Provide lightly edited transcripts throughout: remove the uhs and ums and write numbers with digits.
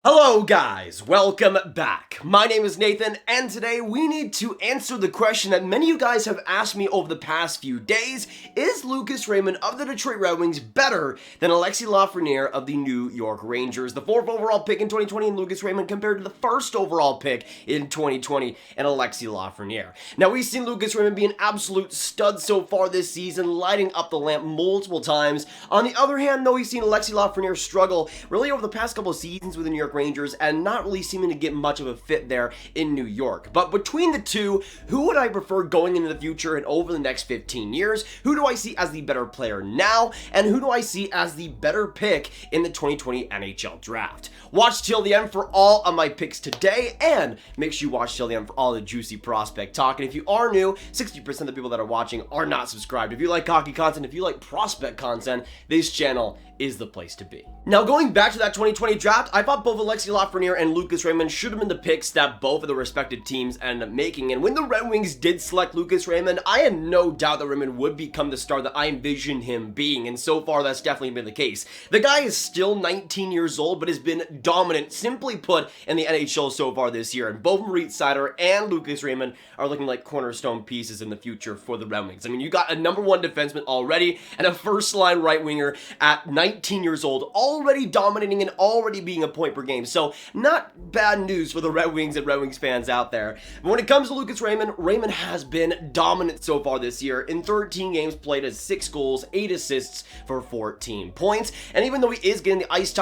Hello guys, welcome back. My name is Nathan, and today we need to answer the question that many of you guys have asked me over the past few days. Is Lucas Raymond of the Detroit Red Wings better than Alexis Lafreniere of the New York Rangers? The 4th overall pick in 2020 in Lucas Raymond compared to the 1st overall pick in 2020 in Alexis Lafreniere. Now we've seen Lucas Raymond be an absolute stud so far this season, lighting up the lamp multiple times. On the other hand, though, we've seen Alexis Lafreniere struggle really over the past couple of seasons with the New York Rangers and not really seeming to get much of a fit there in New York. But between the two, who would I prefer going into the future and over the next 15 years? Who do I see as the better player now? And who do I see as the better pick in the 2020 NHL draft? Watch till the end for all of my picks today, and make sure you watch till the end for all the juicy prospect talk. And if you are new, 60% of the people that are watching are not subscribed. If you like hockey content, if you like prospect content, this channel is the place to be. Now, going back to that 2020 draft, I thought both Alexis Lafreniere and Lucas Raymond should have been the picks that both of the respective teams ended up making. And when the Red Wings did select Lucas Raymond, I had no doubt that Raymond would become the star that I envisioned him being. And so far, that's definitely been the case. The guy is still 19 years old, but has been dominant, simply put, in the NHL so far this year. And both Moritz Seider and Lucas Raymond are looking like cornerstone pieces in the future for the Red Wings. I mean, you got a #1 defenseman already and a first-line right winger at 19 years old, already dominating and already being a point per game. So not bad news for the Red Wings and Red Wings fans out there. But when it comes to Lucas Raymond, Raymond has been dominant so far this year. In 13 games played, has 6 goals, 8 assists for 14 points. And even though he is getting the ice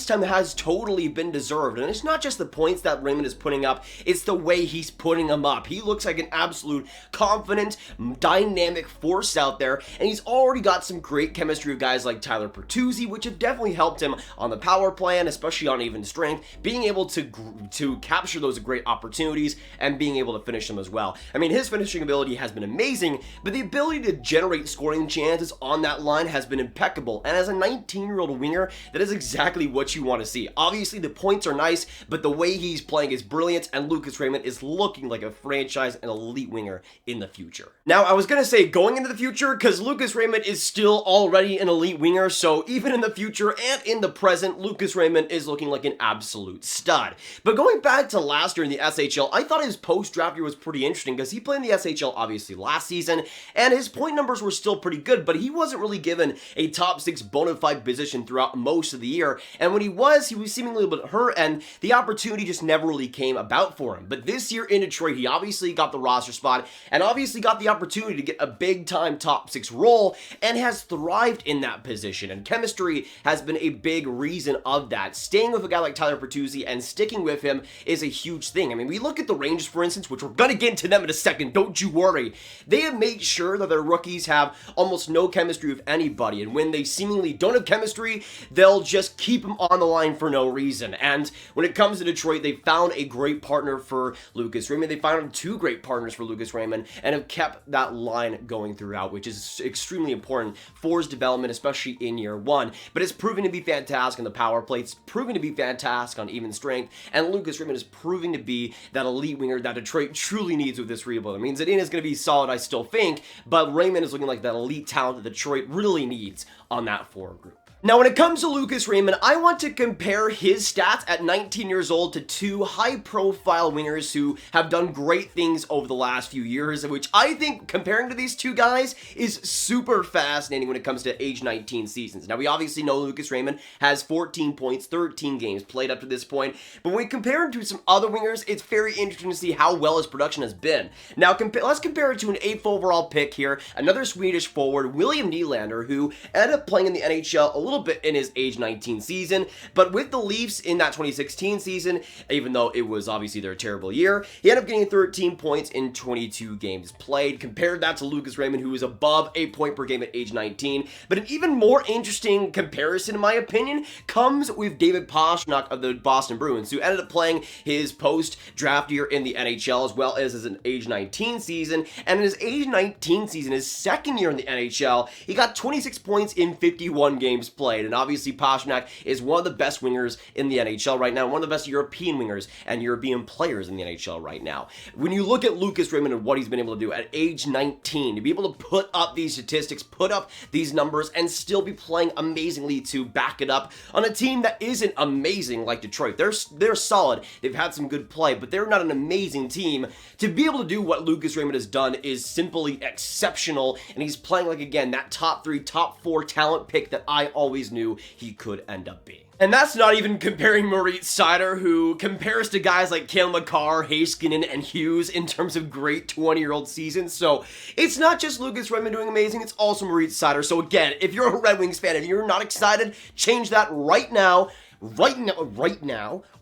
time has totally been deserved. And it's not just the points that Raymond is putting up, it's the way he's putting them up. He looks like an absolute confident, dynamic force out there, and he's already got some great chemistry with guys like Tyler Bertuzzi, which have definitely helped him on the power play and especially on even strength, being able to capture those great opportunities and being able to finish them as well. I mean, his finishing ability has been amazing, but the ability to generate scoring chances on that line has been impeccable. And as a 19-year-old winger, that is exactly what you want to see. Obviously, the points are nice, but the way he's playing is brilliant, and Lucas Raymond is looking like a franchise and elite winger in the future. Now, I was going to say going into the future because Lucas Raymond is still already an elite winger, so even in the future and in the present, Lucas Raymond is looking like an absolute stud. But going back to last year in the SHL, I thought his post-draft year was pretty interesting because he played in the SHL obviously last season, and his point numbers were still pretty good, but he wasn't really given a top 6 bona fide position throughout most of the year, and when he was seemingly a little bit hurt, and the opportunity just never really came about for him. But this year in Detroit, he obviously got the roster spot, and obviously got the opportunity to get a big-time top 6 role, and has thrived in that position, and chemistry has been a big reason of that. Staying with a guy like Tyler Bertuzzi and sticking with him is a huge thing. I mean, we look at the Rangers, for instance, which we're going to get into them in a second, don't you worry. They have made sure that their rookies have almost no chemistry with anybody, and when they seemingly don't have chemistry, they'll just keep them on the line for no reason. And when it comes to Detroit, they found a great partner for Lucas Raymond. They found 2 great partners for Lucas Raymond and have kept that line going throughout, which is extremely important for his development, especially in year 1. But it's proven to be fantastic on the power play. It's proven to be fantastic on even strength. And Lucas Raymond is proving to be that elite winger that Detroit truly needs with this rebuild. It means Zadina is going to be solid, I still think, but Raymond is looking like that elite talent that Detroit really needs on that forward group. Now, when it comes to Lucas Raymond, I want to compare his stats at 19 years old to 2 high-profile wingers who have done great things over the last few years, which I think comparing to these 2 guys is super fascinating when it comes to age 19 seasons. Now, we obviously know Lucas Raymond has 14 points, 13 games played up to this point, but when we compare him to some other wingers, it's very interesting to see how well his production has been. Now, let's compare it to an 8th overall pick here, another Swedish forward, William Nylander, who ended up playing in the NHL a little bit in his age 19 season, but with the Leafs in that 2016 season, even though it was obviously their terrible year, he ended up getting 13 points in 22 games played. Compared that to Lucas Raymond, who was above a point per game at age 19. But an even more interesting comparison, in my opinion, comes with David Pastrnak of the Boston Bruins, who ended up playing his post-draft year in the NHL as well as an age 19 season. And in his age 19 season, his second year in the NHL, he got 26 points in 51 games played. played, and obviously Pastrnak is one of the best wingers in the NHL right now, one of the best European wingers and European players in the NHL right now. When you look at Lucas Raymond and what he's been able to do at age 19, to be able to put up these statistics, put up these numbers, and still be playing amazingly to back it up on a team that isn't amazing like Detroit. They're solid. They've had some good play, but they're not an amazing team. To be able to do what Lucas Raymond has done is simply exceptional, and he's playing like, again, that top 3, top 4 talent pick that I always knew he could end up being. And that's not even comparing Moritz Seider, who compares to guys like Cale Makar, Heiskanen, and Hughes in terms of great 20-year-old seasons. So it's not just Lucas Raymond doing amazing, it's also Moritz Seider. So again, if you're a Red Wings fan, if you're not excited, change that right now,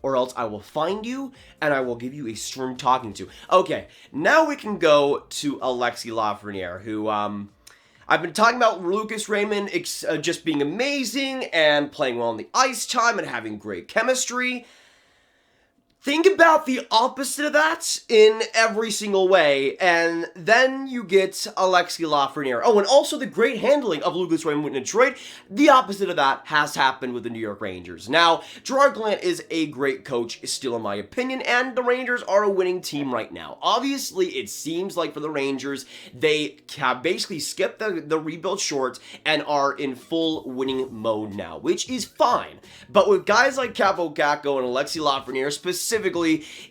or else I will find you and I will give you a stern talking to. Okay, now we can go to Alexis Lafreniere, who, I've been talking about Lucas Raymond just being amazing and playing well on the ice time and having great chemistry. Think about the opposite of that in every single way, and then you get Alexis Lafreniere. Oh, and also the great handling of Lucas Raymond in Detroit. The opposite of that has happened with the New York Rangers. Now, Gerard Gallant is a great coach, still in my opinion, and the Rangers are a winning team right now. Obviously, it seems like for the Rangers, they have basically skipped the rebuild short and are in full winning mode now, which is fine. But with guys like Kaapo Kakko and Alexis Lafreniere specifically,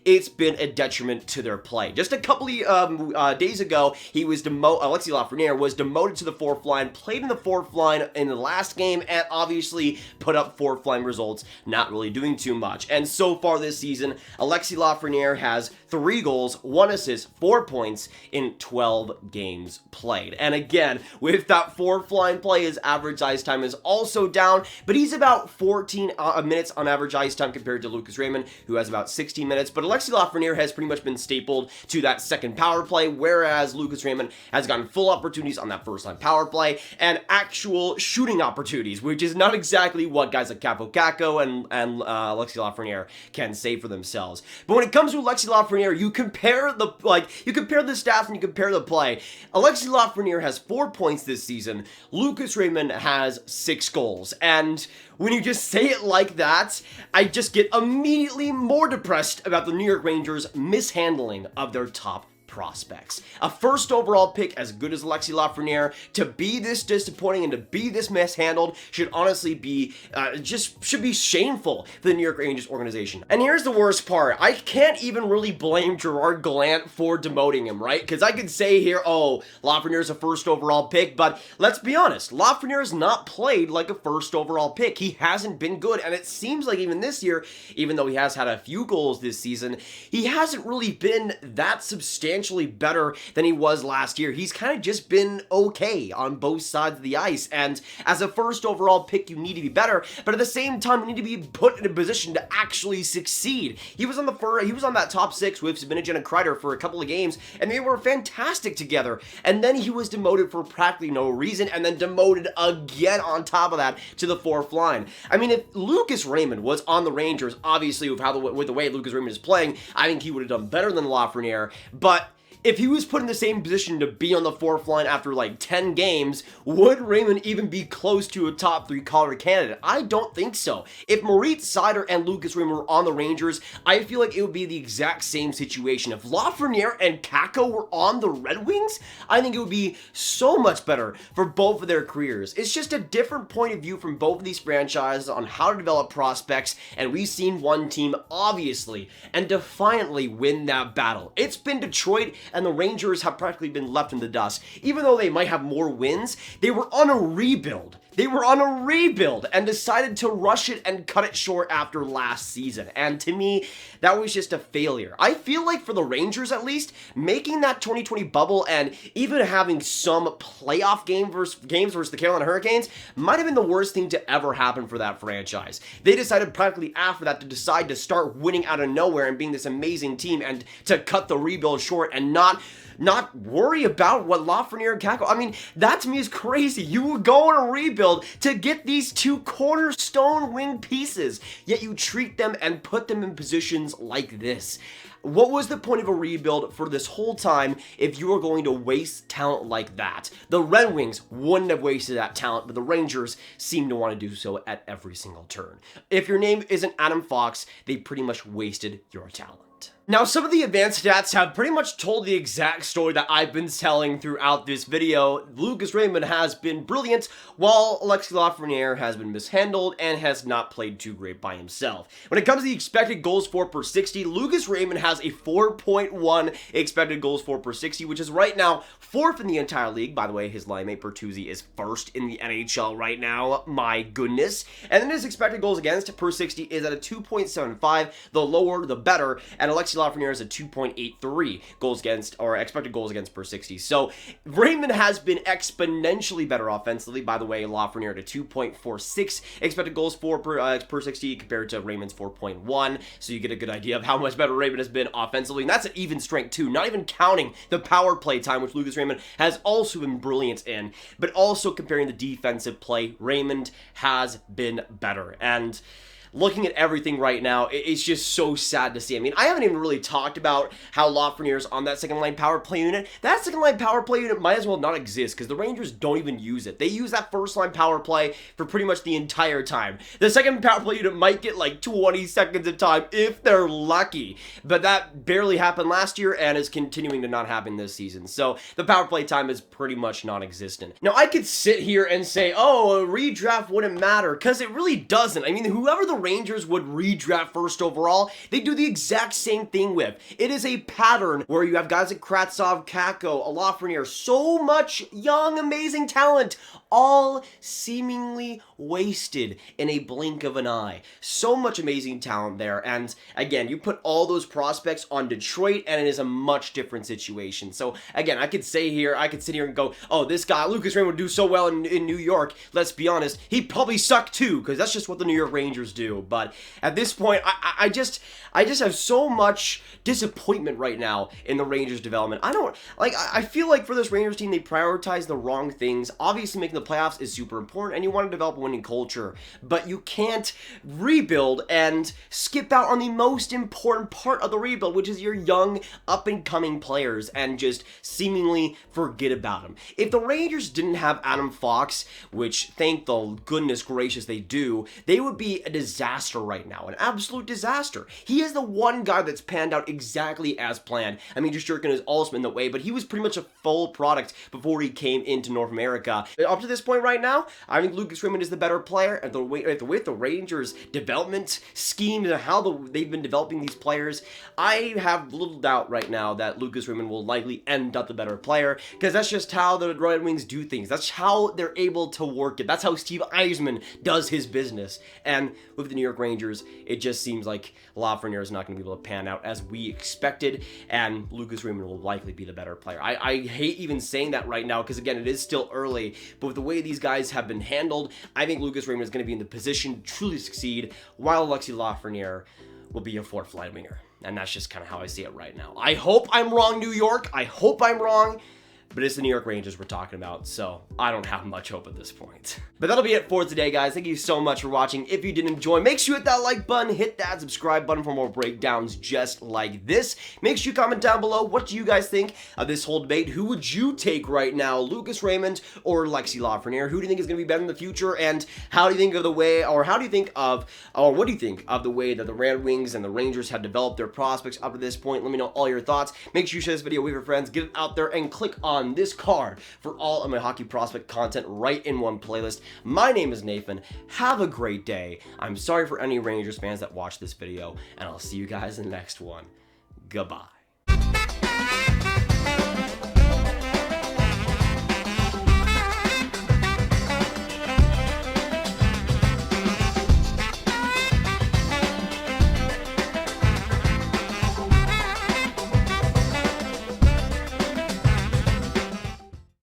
it's been a detriment to their play. Just a couple of days ago, Alexis Lafreniere was demoted to the fourth line, played in the fourth line in the last game, and obviously put up fourth line results, not really doing too much. And so far this season, Alexis Lafreniere has 3 goals, 1 assist, 4 points in 12 games played. And again, with that fourth line play, his average ice time is also down, but he's about 14 minutes on average ice time compared to Lucas Raymond, who has about 16 minutes. But Alexis Lafreniere has pretty much been stapled to that second power play, whereas Lucas Raymond has gotten full opportunities on that first line power play and actual shooting opportunities, which is not exactly what guys like Kaapo Kakko and Alexis Lafreniere can say for themselves. But when it comes to Alexis Lafreniere, you compare the stats and you compare the play. Alexis Lafreniere has 4 points this season. Lucas Raymond has 6 goals. And when you just say it like that, I just get immediately more depressed about the New York Rangers' mishandling of their top prospects. A first overall pick as good as Alexis Lafreniere to be this disappointing and to be this mishandled should honestly be should be shameful for the New York Rangers organization. And here's the worst part. I can't even really blame Gerard Gallant for demoting him, right? Because I could say here, oh, Lafreniere's a first overall pick, but let's be honest, Lafreniere's not played like a first overall pick. He hasn't been good, and it seems like even this year, even though he has had a few goals this season, he hasn't really been that substantially better than he was last year. He's kind of just been okay on both sides of the ice, and as a first overall pick, you need to be better, but at the same time, you need to be put in a position to actually succeed. He was on that top 6 with Zibanejad and Kreider for a couple of games, and they were fantastic together, and then he was demoted for practically no reason, and then demoted again on top of that to the fourth line. I mean, if Lucas Raymond was on the Rangers, obviously with the way Lucas Raymond is playing, I think he would have done better than Lafreniere, but if he was put in the same position to be on the fourth line after like 10 games, would Raymond even be close to a top 3 Calder candidate? I don't think so. If Moritz Seider and Lucas Raymond were on the Rangers, I feel like it would be the exact same situation. If Lafreniere and Kakko were on the Red Wings, I think it would be so much better for both of their careers. It's just a different point of view from both of these franchises on how to develop prospects, and we've seen one team obviously and defiantly win that battle. It's been Detroit, and the Rangers have practically been left in the dust. Even though they might have more wins, they were on a rebuild. They were on a rebuild and decided to rush it and cut it short after last season. And to me, that was just a failure. I feel like for the Rangers at least, making that 2020 bubble and even having some playoff games versus the Carolina Hurricanes might have been the worst thing to ever happen for that franchise. They decided practically after that to decide to start winning out of nowhere and being this amazing team and to cut the rebuild short and not worry about what Lafreniere and Kakko. I mean, that to me is crazy. You would go on a rebuild rebuild to get these two cornerstone wing pieces, yet you treat them and put them in positions like this. What was the point of a rebuild for this whole time if you were going to waste talent like that? The Red Wings wouldn't have wasted that talent, but the Rangers seem to want to do so at every single turn. If your name isn't Adam Fox, they pretty much wasted your talent. Now, some of the advanced stats have pretty much told the exact story that I've been telling throughout this video. Lucas Raymond has been brilliant, while Alexis Lafreniere has been mishandled and has not played too great by himself. When it comes to the expected goals for per 60, Lucas Raymond has a 4.1 expected goals for per 60, which is right now 4th in the entire league. By the way, his line mate Bertuzzi is 1st in the NHL right now. My goodness. And then his expected goals against per 60 is at a 2.75. The lower, the better. And Alexis Lafreniere is a 2.83 goals against, or expected goals against per 60. So Raymond has been exponentially better offensively. By the way, Lafreniere at 2.46 expected goals for per 60 compared to Raymond's 4.1. So you get a good idea of how much better Raymond has been offensively. And that's an even strength too, not even counting the power play time, which Lucas Raymond has also been brilliant in, but also comparing the defensive play, Raymond has been better. And looking at everything right now, it's just so sad to see. I mean, I haven't even really talked about how Lafreniere's on that second line power play unit. That second line power play unit might as well not exist because the Rangers don't even use it. They use that first line power play for pretty much the entire time. The second power play unit might get like 20 seconds of time if they're lucky, but that barely happened last year and is continuing to not happen this season. So the power play time is pretty much non-existent. Now, I could sit here and say, oh, a redraft wouldn't matter, because it really doesn't. I mean, whoever the Rangers would redraft first overall, they do the exact same thing with. It is a pattern where you have guys like Kravtsov, Kakko, Lafreniere, so much young, amazing talent, all seemingly wasted in a blink of an eye. So much amazing talent there, and again, you put all those prospects on Detroit, and it is a much different situation. So again, I could sit here and go, oh, this guy, Lucas Raymond, would do so well in New York. Let's be honest, he'd probably suck too, because that's just what the New York Rangers do. But at this point, I just have so much disappointment right now in the Rangers development. I feel like for this Rangers team, they prioritize the wrong things. Obviously, making the playoffs is super important, and you want to develop a winning culture, but you can't rebuild and skip out on the most important part of the rebuild, which is your young, up-and-coming players, and just seemingly forget about them. If the Rangers didn't have Adam Fox, which thank the goodness gracious they do, they would be a disaster right now, an absolute disaster. He is the one guy that's panned out exactly as planned. I mean, just jerking is also in the way, but he was pretty much a full product before he came into North America. Up to this point right now, I think Lucas Raymond is the better player, and with the Rangers development scheme and how they've been developing these players, I have little doubt right now that Lucas Raymond will likely end up the better player, because that's just how the Red Wings do things. That's how they're able to work it. That's how Steve Yzerman does his business. And with the New York Rangers, it just seems like Lafreniere is not going to be able to pan out as we expected, and Lucas Raymond will likely be the better player. I hate even saying that right now, because again, it is still early, but with the way these guys have been handled, I think Lucas Raymond is going to be in the position to truly succeed, while Alexis Lafreniere will be a fourth line winger. And that's just kind of how I see it right now. I hope I'm wrong, New York. I hope I'm wrong. But it's the New York Rangers we're talking about, so I don't have much hope at this point. But that'll be it for today, guys. Thank you so much for watching. If you did enjoy, make sure you hit that like button, hit that subscribe button for more breakdowns just like this. Make sure you comment down below, what do you guys think of this whole debate? Who would you take right now, Lucas Raymond or Alexis Lafreniere? Who do you think is going to be better in the future? And how do you think of the way, or what do you think of the way that the Red Wings and the Rangers have developed their prospects up to this point? Let me know all your thoughts. Make sure you share this video with your friends, get it out there, and click on this card for all of my hockey prospect content right in one playlist. My name is Nathan. Have a great day. I'm sorry for any Rangers fans that watch this video, and I'll see you guys in the next one. Goodbye.